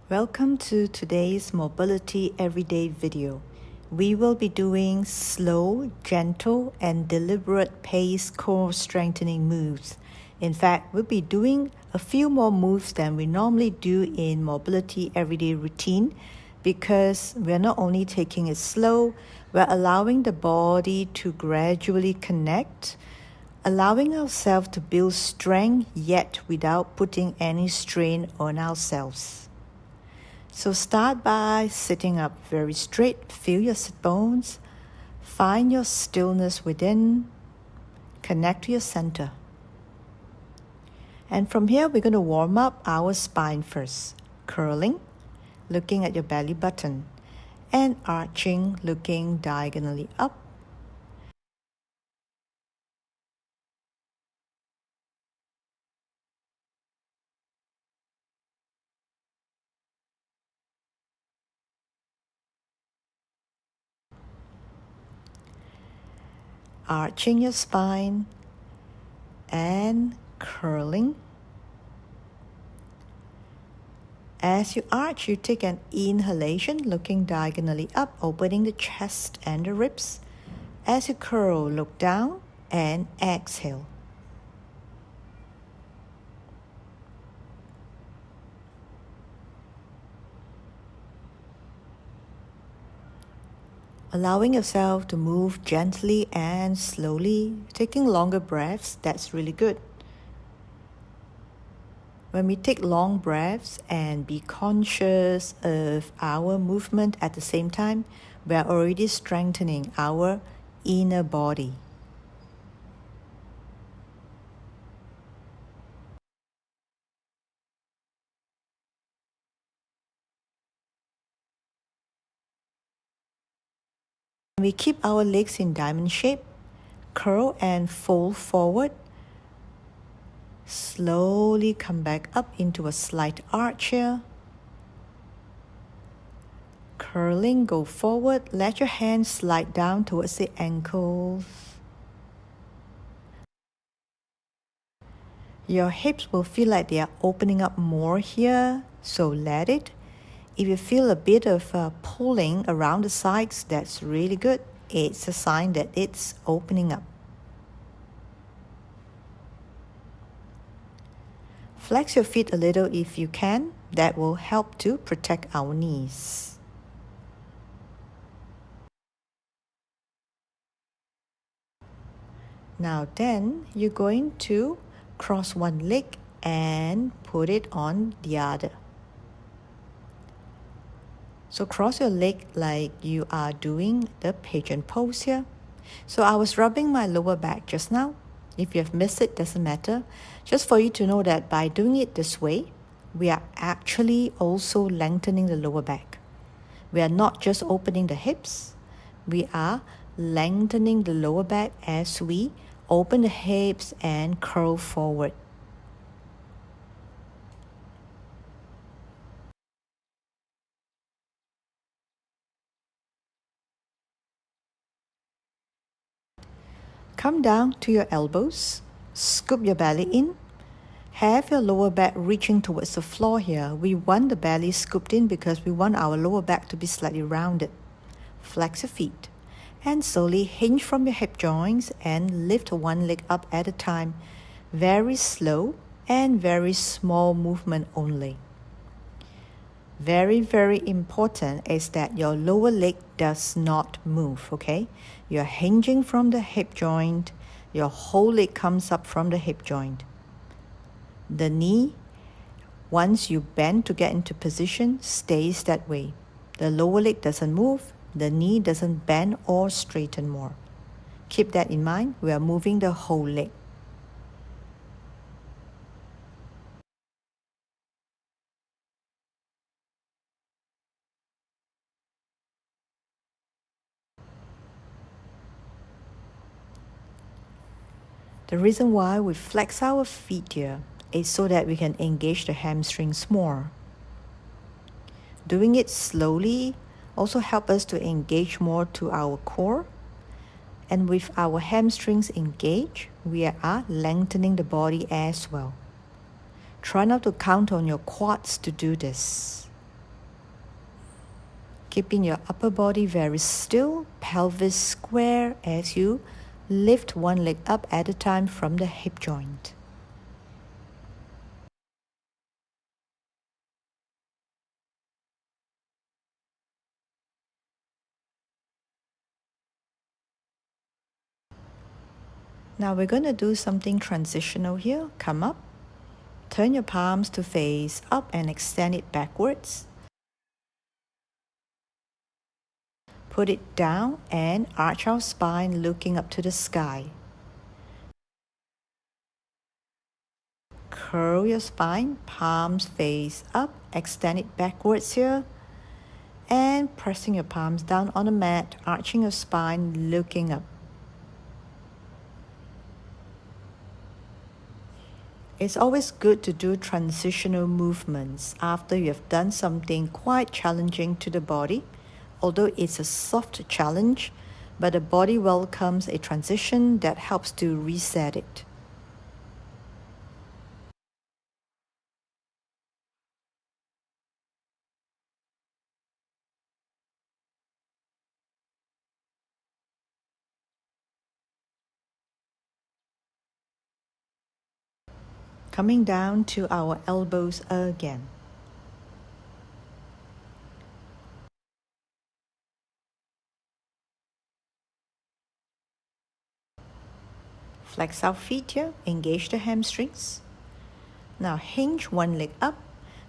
Welcome to today's Mobility Everyday video. We will be doing slow, gentle, and deliberate pace core strengthening moves. In fact, we'll be doing a few more moves than we normally do in Mobility Everyday routine because we're not only taking it slow, we're allowing the body to gradually connect, allowing ourselves to build strength yet without putting any strain on ourselves. So start by sitting up very straight, feel your sit bones, find your stillness within, connect to your center. And from here, we're going to warm up our spine first, curling, looking at your belly button, and arching, looking diagonally up. Arching your spine and curling. As you arch, you take an inhalation, looking diagonally up, opening the chest and the ribs. As you curl, look down and exhale. Allowing yourself to move gently and slowly, taking longer breaths, that's really good. When we take long breaths and be conscious of our movement at the same time, we are already strengthening our inner body. We keep our legs in diamond shape, curl and fold forward. Slowly come back up into a slight arch here. Curling, go forward, let your hands slide down towards the ankles. Your hips will feel like they are opening up more here, so let it. If you feel a bit of pulling around the sides, that's really good. It's a sign that it's opening up. Flex your feet a little if you can. That will help to protect our knees. Now then, you're going to cross one leg and put it on the other. So cross your leg like you are doing the pigeon pose here. So I was rubbing my lower back just now. If you have missed it, doesn't matter. Just for you to know that by doing it this way, we are actually also lengthening the lower back. We are not just opening the hips. We are lengthening the lower back as we open the hips and curl forward. Come down to your elbows, scoop your belly in. Have your lower back reaching towards the floor here. We want the belly scooped in because we want our lower back to be slightly rounded. Flex your feet and slowly hinge from your hip joints and lift one leg up at a time. Very slow and very small movement only. Very, very important is that your lower leg does not move, okay? You're hinging from the hip joint. Your whole leg comes up from the hip joint. The knee, once you bend to get into position, stays that way. The lower leg doesn't move. The knee doesn't bend or straighten more. Keep that in mind. We are moving the whole leg. The reason why we flex our feet here is so that we can engage the hamstrings more. Doing it slowly also helps us to engage more to our core. And with our hamstrings engaged, we are lengthening the body as well. Try not to count on your quads to do this. Keeping your upper body very still, pelvis square as you lift one leg up at a time from the hip joint. Now we're going to do something transitional here. Come up, turn your palms to face up and extend it backwards. Put it down and arch our spine looking up to the sky. Curl your spine, palms face up, extend it backwards here. And pressing your palms down on the mat, arching your spine, looking up. It's always good to do transitional movements after you have done something quite challenging to the body. Although it's a soft challenge, but the body welcomes a transition that helps to reset it. Coming down to our elbows again. Flex our feet here, engage the hamstrings. Now hinge one leg up.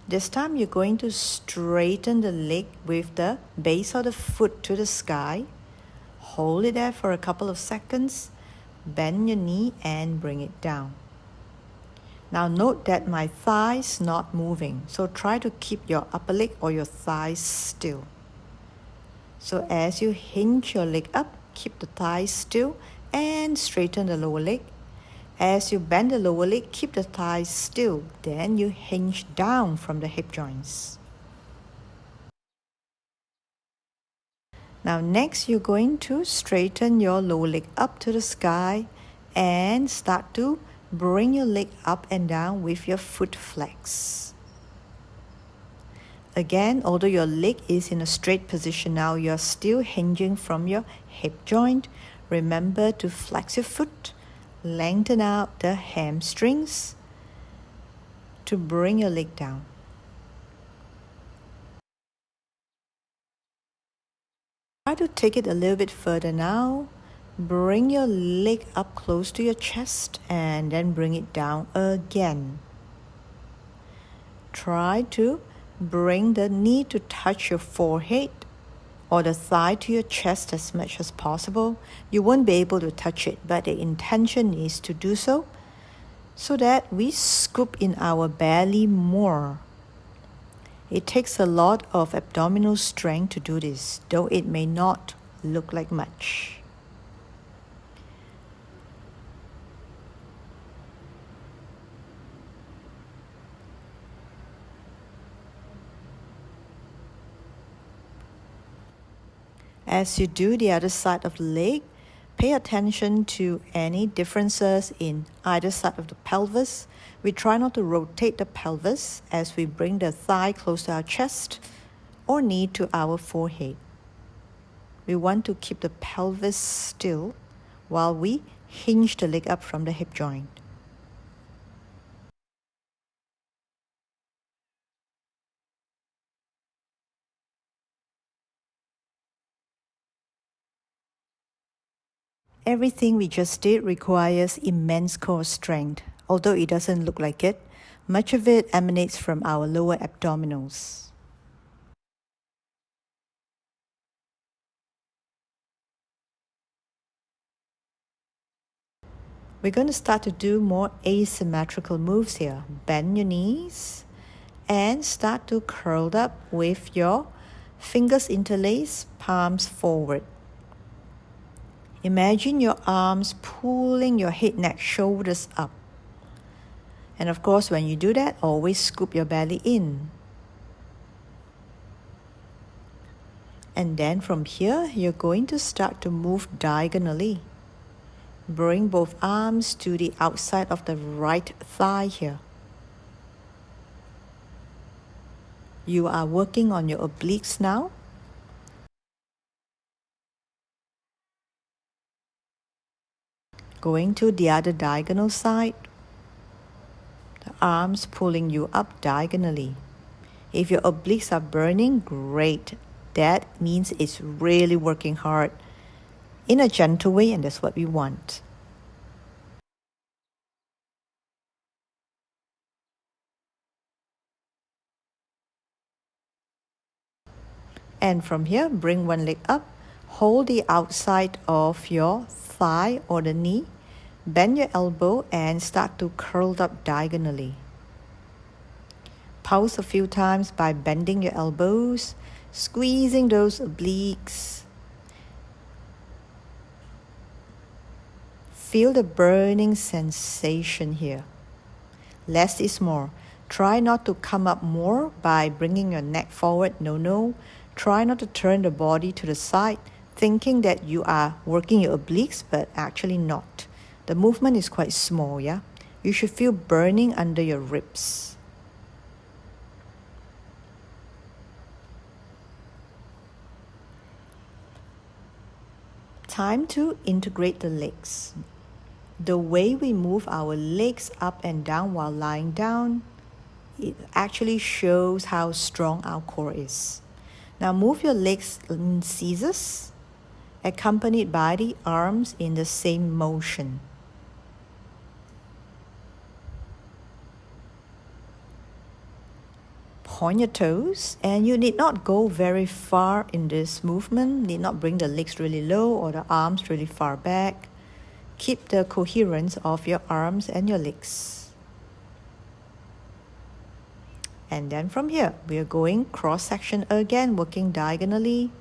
This time you're going to straighten the leg with the base of the foot to the sky. Hold it there for a couple of seconds. Bend your knee and bring it down. Now note that my thigh's not moving, so try to keep your upper leg or your thighs still. So as you hinge your leg up, keep the thighs still and straighten the lower leg. As you bend the lower leg, keep the thighs still. Then you hinge down from the hip joints. Now next, you're going to straighten your lower leg up to the sky and start to bring your leg up and down with your foot flex. Again, although your leg is in a straight position now, you're still hinging from your hip joint. Remember to flex your foot, lengthen out the hamstrings to bring your leg down. Try to take it a little bit further now. Bring your leg up close to your chest and then bring it down again. Try to bring the knee to touch your forehead or the thigh to your chest as much as possible. You won't be able to touch it, but the intention is to do so that we scoop in our belly more. It takes a lot of abdominal strength to do this, though it may not look like much. As you do the other side of the leg, pay attention to any differences in either side of the pelvis. We try not to rotate the pelvis as we bring the thigh close to our chest or knee to our forehead. We want to keep the pelvis still while we hinge the leg up from the hip joint. Everything we just did requires immense core strength. Although it doesn't look like it, much of it emanates from our lower abdominals. We're going to start to do more asymmetrical moves here. Bend your knees and start to curl up with your fingers interlaced, palms forward. Imagine your arms pulling your head, neck, shoulders up. And of course, when you do that, always scoop your belly in. And then from here, you're going to start to move diagonally. Bring both arms to the outside of the right thigh here. You are working on your obliques now. Going to the other diagonal side. The arms pulling you up diagonally. If your obliques are burning, great. That means it's really working hard in a gentle way, and that's what we want. And from here, bring one leg up, hold the outside of your thigh or the knee, bend your elbow and start to curl up diagonally. Pulse a few times by bending your elbows, squeezing those obliques. Feel the burning sensation here. Less is more. Try not to come up more by bringing your neck forward. No. Try not to turn the body to the side, thinking that you are working your obliques, but actually not. The movement is quite small, yeah? You should feel burning under your ribs. Time to integrate the legs. The way we move our legs up and down while lying down, it actually shows how strong our core is. Now move your legs in scissors, accompanied by the arms in the same motion. Point your toes, and you need not go very far in this movement, need not bring the legs really low or the arms really far back. Keep the coherence of your arms and your legs. And then from here, we are going cross-section again, working diagonally.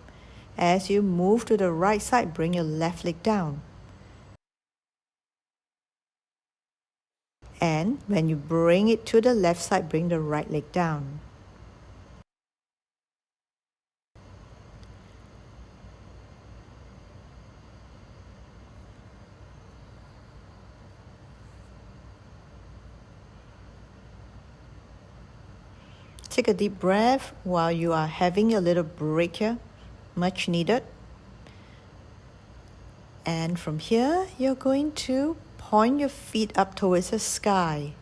As you move to the right side, bring your left leg down. And when you bring it to the left side, bring the right leg down. Take a deep breath while you are having a little break here, much needed. And from here, you're going to point your feet up towards the sky.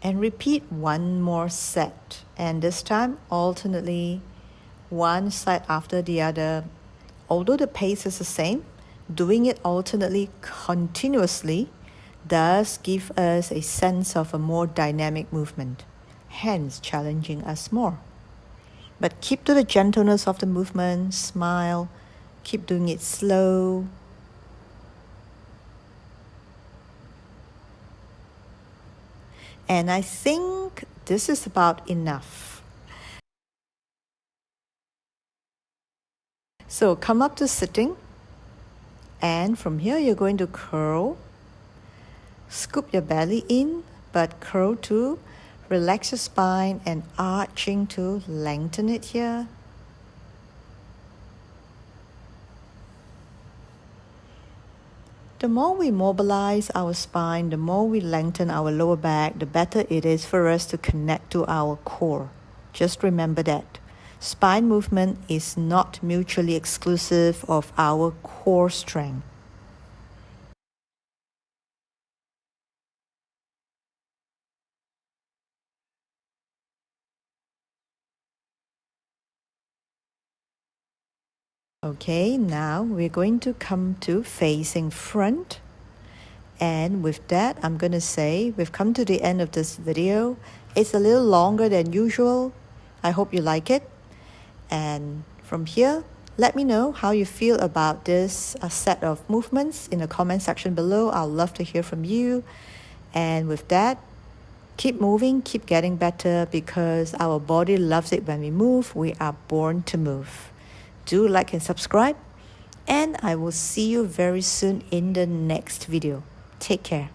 And repeat one more set. And this time, alternately, one side after the other. Although the pace is the same, doing it alternately continuously does give us a sense of a more dynamic movement, hence challenging us more. But keep to the gentleness of the movement, smile, keep doing it slow. And I think this is about enough. So come up to sitting, and from here you're going to curl, scoop your belly in, but curl to relax your spine and arching to lengthen it here. The more we mobilize our spine, the more we lengthen our lower back, the better it is for us to connect to our core. Just remember that. Spine movement is not mutually exclusive of our core strength. Okay, now we're going to come to facing front. And with that, I'm going to say we've come to the end of this video. It's a little longer than usual. I hope you like it. And from here, let me know how you feel about this set of movements in the comment section below. I'll love to hear from you. And with that, keep moving, keep getting better, because our body loves it when we move. We are born to move. Do like and subscribe, and I will see you very soon in the next video. Take care.